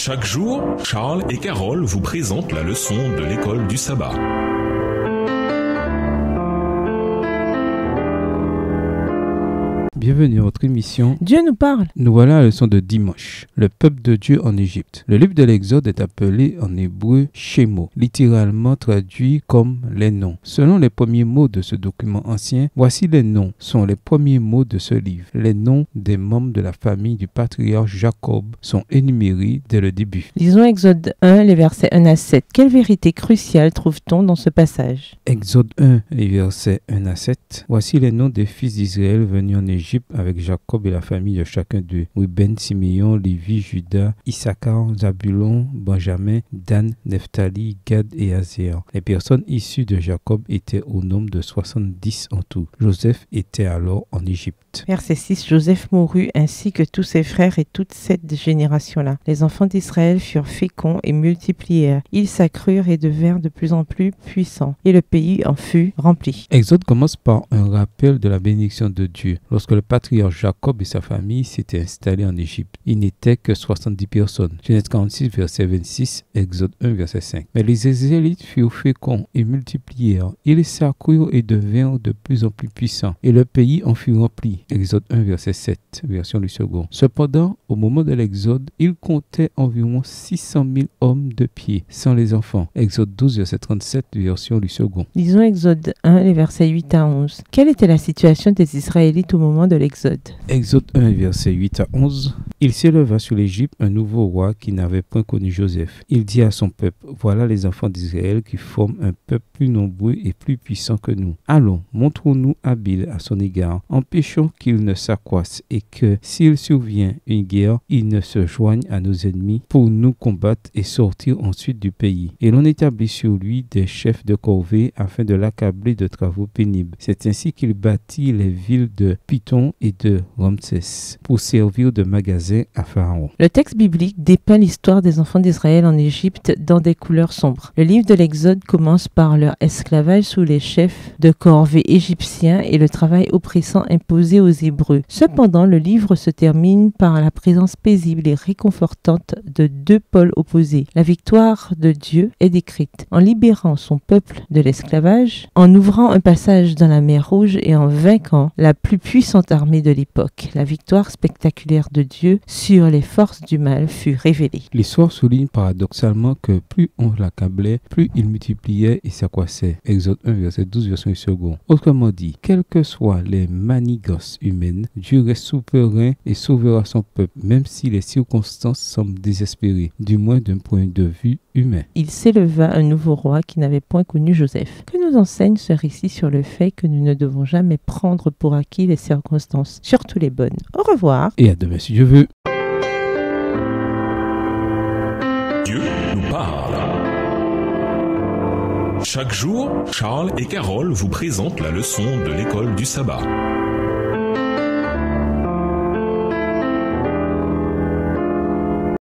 Chaque jour, Charles et Carole vous présentent la leçon de l'école du sabbat. Bienvenue à votre émission Dieu nous parle. Nous voilà à la leçon de dimanche. Le peuple de Dieu en Égypte. Le livre de l'Exode est appelé en hébreu Shemo, littéralement traduit comme les noms. Selon les premiers mots de ce document ancien, voici les noms sont les premiers mots de ce livre. Les noms des membres de la famille du patriarche Jacob sont énumérés dès le début. Lisons Exode 1, les versets 1 à 7. Quelle vérité cruciale trouve-t-on dans ce passage? Exode 1, les versets 1 à 7. Voici les noms des fils d'Israël venus en Égypte avec Jacob et la famille de chacun d'eux. Ruben, Siméon, Lévi, Juda, Issachar, Zabulon, Benjamin, Dan, Nephtali, Gad et Aser. Les personnes issues de Jacob étaient au nombre de 70 en tout. Joseph était alors en Égypte. Verset 6. Joseph mourut ainsi que tous ses frères et toute cette génération-là. Les enfants d'Israël furent féconds et multiplièrent. Ils s'accrurent et devinrent de plus en plus puissants. Et le pays en fut rempli. Exode commence par un rappel de la bénédiction de Dieu. Lorsque le patriarche Jacob et sa famille s'étaient installés en Égypte, il n'était que 70 personnes. Genèse 46, verset 26, Exode 1, verset 5. Mais les Israélites furent féconds et multiplièrent. Ils s'accrurent et devinrent de plus en plus puissants. Et le pays en fut rempli. Exode 1, verset 7, version du second. Cependant, au moment de l'Exode, il comptait environ 600 000 hommes de pied, sans les enfants. Exode 12, verset 37, version du second. Lisons Exode 1, les versets 8 à 11. Quelle était la situation des Israélites au moment de l'Exode? Exode 1, verset 8 à 11. Il s'éleva sur l'Égypte un nouveau roi qui n'avait point connu Joseph. Il dit à son peuple, voilà les enfants d'Israël qui forment un peuple plus nombreux et plus puissant que nous. Allons, montrons-nous habiles à son égard. Empêchons qu'il ne s'accroisse et que, s'il survient une guerre, il ne se joigne à nos ennemis pour nous combattre et sortir ensuite du pays. Et l'on établit sur lui des chefs de corvée afin de l'accabler de travaux pénibles. C'est ainsi qu'il bâtit les villes de Python et de Ramsès pour servir de magasin à Pharaon. Le texte biblique dépeint l'histoire des enfants d'Israël en Égypte dans des couleurs sombres. Le livre de l'Exode commence par leur esclavage sous les chefs de corvée égyptiens et le travail oppressant imposé aux Hébreux. Cependant, le livre se termine par la présence paisible et réconfortante de deux pôles opposés. La victoire de Dieu est décrite en libérant son peuple de l'esclavage, en ouvrant un passage dans la mer Rouge et en vainquant la plus puissante armée de l'époque. La victoire spectaculaire de Dieu sur les forces du mal fut révélée. L'histoire souligne paradoxalement que plus on l'accablait, plus il multipliait et s'accroissait. Exode 1, verset 12, version du second. Autrement dit, quelles que soient les manigances humaines, Dieu reste souverain et sauvera son peuple, même si les circonstances semblent désespérées, du moins d'un point de vue humain. Il s'éleva un nouveau roi qui n'avait point connu Joseph. Que nous enseigne ce récit sur le fait que nous ne devons jamais prendre pour acquis les circonstances, surtout les bonnes. Au revoir. Et à demain si Dieu veut. Dieu nous parle. Chaque jour, Charles et Carole vous présentent la leçon de l'école du sabbat.